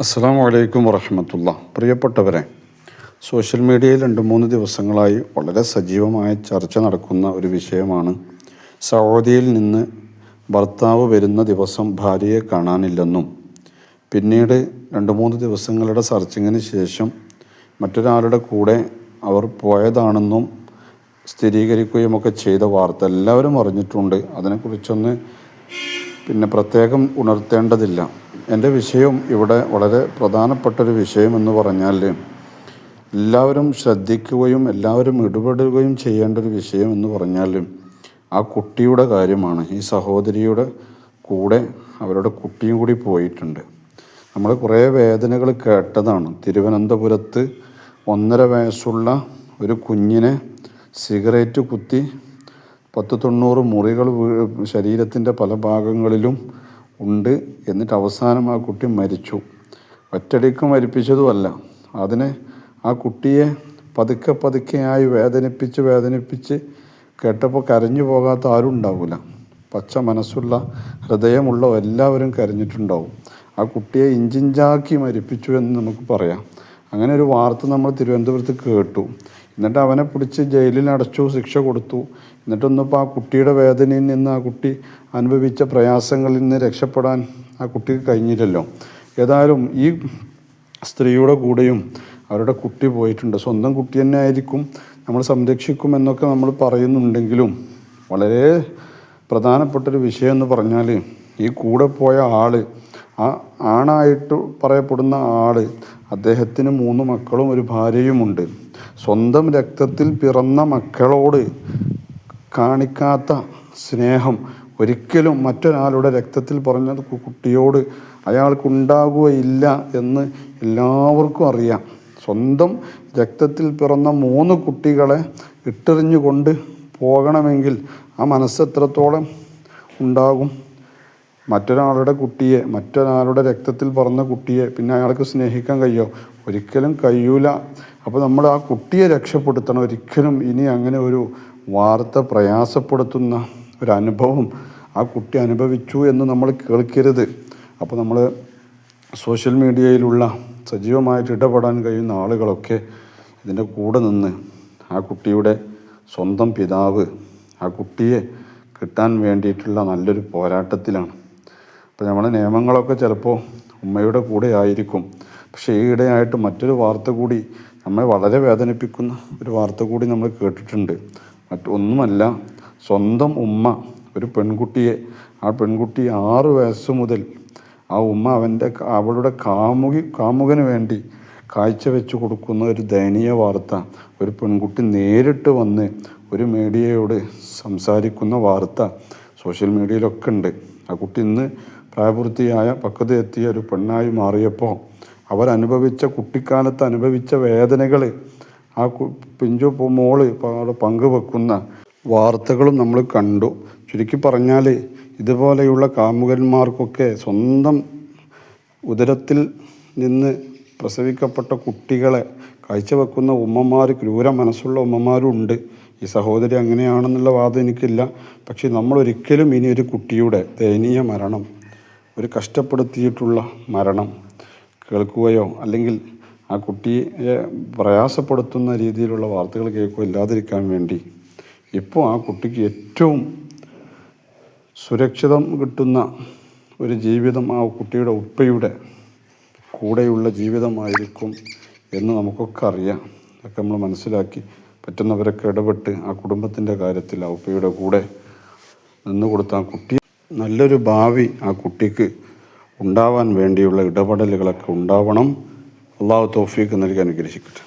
അസ്സലാമു അലൈക്കും വറഹ്മത്തുള്ളാഹി. പ്രിയപ്പെട്ടവരെ, സോഷ്യൽ മീഡിയയിൽ 2-3 ദിവസങ്ങളായി വളരെ സജീവമായ ചർച്ച നടക്കുന്ന ഒരു വിഷയമാണ് സൗദിയിൽ നിന്ന് ഭർത്താവ് വരുന്ന ദിവസം ഭാര്യയെ കാണാനില്ലെന്നും പിന്നീട് 2-3 ദിവസങ്ങളുടെ സെർച്ചിങ്ങിന് ശേഷം മറ്റൊരാളുടെ കൂടെ അവർ പോയതാണെന്നും സ്ഥിരീകരിക്കുകയുമൊക്കെ ചെയ്ത വാർത്ത എല്ലാവരും അറിഞ്ഞിട്ടുണ്ട്. അതിനെക്കുറിച്ചൊന്ന് പ്രത്യേകം ഉണർത്തേണ്ടതില്ല. എൻ്റെ വിഷയം ഇവിടെ വളരെ പ്രധാനപ്പെട്ടൊരു വിഷയമെന്ന് പറഞ്ഞാൽ എല്ലാവരും ശ്രദ്ധിക്കുകയും എല്ലാവരും ഇടപെടുകയും ചെയ്യേണ്ട ഒരു വിഷയം എന്ന് പറഞ്ഞാൽ ആ കുട്ടിയുടെ കാര്യമാണ്. ഈ സഹോദരിയുടെ കൂടെ അവരുടെ കുട്ടിയും കൂടി പോയിട്ടുണ്ട്. നമ്മൾ കുറേ വേദനകൾ കേട്ടതാണ്. തിരുവനന്തപുരത്ത് 1.5 വയസ്സുള്ള ഒരു കുഞ്ഞിനെ സിഗരറ്റ് കുത്തി 90 മുറികൾ ശരീരത്തിൻ്റെ പല ഭാഗങ്ങളിലും ഉണ്ട്. എന്നിട്ട് അവസാനം ആ കുട്ടി മരിച്ചു. ഒറ്റയടിക്ക് മരിപ്പിച്ചതുമല്ല, ആ കുട്ടിയെ പതുക്കെയായി വേദനിപ്പിച്ച് കേട്ടപ്പോൾ കരഞ്ഞു പോകാത്ത ആരും ഉണ്ടാവില്ല. പച്ച മനസ്സുള്ള ഹൃദയമുള്ള എല്ലാവരും കരഞ്ഞിട്ടുണ്ടാവും. ആ കുട്ടിയെ ഇഞ്ചിഞ്ചാക്കി മരിപ്പിച്ചു എന്ന് നമുക്ക് പറയാം. അങ്ങനെ ഒരു വാർത്ത നമ്മൾ തിരുവനന്തപുരത്ത് കേട്ടു. എന്നിട്ട് അവനെ പിടിച്ച് ജയിലിൽ അടച്ചു, ശിക്ഷ കൊടുത്തു. എന്നിട്ടൊന്നിപ്പോൾ ആ കുട്ടിയുടെ വേദനയിൽ നിന്ന്, ആ കുട്ടി അനുഭവിച്ച പ്രയാസങ്ങളിൽ നിന്ന് രക്ഷപ്പെടാൻ ആ കുട്ടിക്ക് കഴിഞ്ഞില്ലല്ലോ. ഏതായാലും ഈ സ്ത്രീയുടെ കൂടെയും അവരുടെ കുട്ടി പോയിട്ടുണ്ട്. സ്വന്തം കുട്ടി തന്നെ ആയിരിക്കും, നമ്മൾ സംരക്ഷിക്കുമെന്നൊക്കെ നമ്മൾ പറയുന്നുണ്ടെങ്കിലും വളരെ പ്രധാനപ്പെട്ടൊരു വിഷയം എന്ന് പറഞ്ഞാൽ ഈ കൂടെ പോയ ആ ആണായിട്ട് പറയപ്പെടുന്ന അദ്ദേഹത്തിന് 3 മക്കളും ഒരു ഭാര്യയുമുണ്ട്. സ്വന്തം രക്തത്തിൽ പിറന്ന മക്കളോട് കാണിക്കാത്ത സ്നേഹം ഒരിക്കലും മറ്റൊരാളുടെ രക്തത്തിൽ പറഞ്ഞ കുട്ടിയോട് അയാൾക്കുണ്ടാകുകയില്ല എന്ന് എല്ലാവർക്കും അറിയാം. സ്വന്തം രക്തത്തിൽ പിറന്ന 3 കുട്ടികളെ ഇട്ടെറിഞ്ഞുകൊണ്ട് പോകണമെങ്കിൽ ആ മനസ്സ് എത്രത്തോളം ഉണ്ടാകും? മറ്റൊരാളുടെ രക്തത്തിൽ പറഞ്ഞ കുട്ടിയെ പിന്നെ അയാൾക്ക് സ്നേഹിക്കാൻ കഴിയുമോ? ഒരിക്കലും കഴിയൂല. അപ്പോൾ നമ്മൾ ആ കുട്ടിയെ രക്ഷപ്പെടുത്തണം. ഒരിക്കലും ഇനി അങ്ങനെ ഒരു വാർത്ത പ്രയാസപ്പെടുത്തുന്ന ഒരു അനുഭവം ആ കുട്ടി അനുഭവിച്ചു എന്ന് നമ്മൾ കേൾക്കരുത്. അപ്പോൾ നമ്മൾ സോഷ്യൽ മീഡിയയിലുള്ള സജീവമായിട്ട് ഇടപെടാൻ കഴിയുന്ന ആളുകളൊക്കെ ഇതിൻ്റെ കൂടെ നിന്ന് ആ കുട്ടിയുടെ സ്വന്തം പിതാവ് ആ കുട്ടിയെ കിട്ടാൻ വേണ്ടിയിട്ടുള്ള നല്ലൊരു പോരാട്ടത്തിലാണ്. അപ്പോൾ നമ്മുടെ നിയമങ്ങളൊക്കെ ചിലപ്പോൾ ഉമ്മയുടെ കൂടെ ആയിരിക്കും. പക്ഷേ ഈയിടെയായിട്ട് മറ്റൊരു വാർത്ത കൂടി നമ്മളെ വളരെ വേദനിപ്പിക്കുന്ന ഒരു വാർത്ത കൂടി നമ്മൾ കേട്ടിട്ടുണ്ട്. മറ്റൊന്നുമല്ല, സ്വന്തം ഉമ്മ ഒരു പെൺകുട്ടിയെ, ആ പെൺകുട്ടി 6 വയസ്സ് മുതൽ ആ ഉമ്മ അവളുടെ കാമുകന് വേണ്ടി കാഴ്ചവെച്ച് കൊടുക്കുന്ന ഒരു ദയനീയ വാർത്ത. ഒരു പെൺകുട്ടി നേരിട്ട് വന്ന് ഒരു മീഡിയയോട് സംസാരിക്കുന്ന വാർത്ത സോഷ്യൽ മീഡിയയിലൊക്കെ ഉണ്ട്. ആ കുട്ടി ഇന്ന് പ്രായപൂർത്തിയായ പക്വതയെത്തിയ ഒരു പെണ്ണായി മാറിയപ്പോൾ കുട്ടിക്കാലത്ത് അനുഭവിച്ച വേദനകൾ ആ പിഞ്ചു മോള് പങ്കുവെക്കുന്ന വാർത്തകളും നമ്മൾ കണ്ടു. ചുരുക്കി പറഞ്ഞാൽ ഇതുപോലെയുള്ള കാമുകന്മാർക്കൊക്കെ സ്വന്തം ഉദരത്തിൽ നിന്ന് പ്രസവിക്കപ്പെട്ട കുട്ടികളെ കാഴ്ചവെക്കുന്ന ഉമ്മമാർ, ക്രൂര മനസ്സുള്ള ഉമ്മമാരും ഉണ്ട്. ഈ സഹോദരി അങ്ങനെയാണെന്നുള്ള വാദം എനിക്കില്ല. പക്ഷേ നമ്മളൊരിക്കലും ഇനി ഒരു കുട്ടിയുടെ ദയനീയ മരണം, ഒരു കഷ്ടപ്പെടുത്തിയിട്ടുള്ള മരണം കേൾക്കുകയോ അല്ലെങ്കിൽ ആ കുട്ടിയെ പ്രയാസപ്പെടുത്തുന്ന രീതിയിലുള്ള വാർത്തകൾ കേൾക്കുകയോ ഇല്ലാതിരിക്കാൻ വേണ്ടി ഇപ്പോൾ ആ കുട്ടിക്ക് ഏറ്റവും സുരക്ഷിതം കിട്ടുന്ന ഒരു ജീവിതം ആ കുട്ടിയുടെ ഉപ്പയുടെ കൂടെയുള്ള ജീവിതമായിരിക്കും എന്ന് നമുക്കൊക്കെ അറിയാം. അതൊക്കെ നമ്മൾ മനസ്സിലാക്കി പറ്റുന്നവരൊക്കെ ഇടപെട്ട് ആ കുടുംബത്തിൻ്റെ കാര്യത്തിൽ ആ ഉപ്പയുടെ കൂടെ നിന്ന് കൊടുത്ത ആ കുട്ടി നല്ലൊരു ഭാവി ആ കുട്ടിക്ക് ഉണ്ടാവാൻ വേണ്ടിയുള്ള ഇടപെടലുകളൊക്കെ ഉണ്ടാവണം. അള്ളാഹു തൗഫീഖ് നൽകി അനുഗ്രഹിക്കട്ടെ.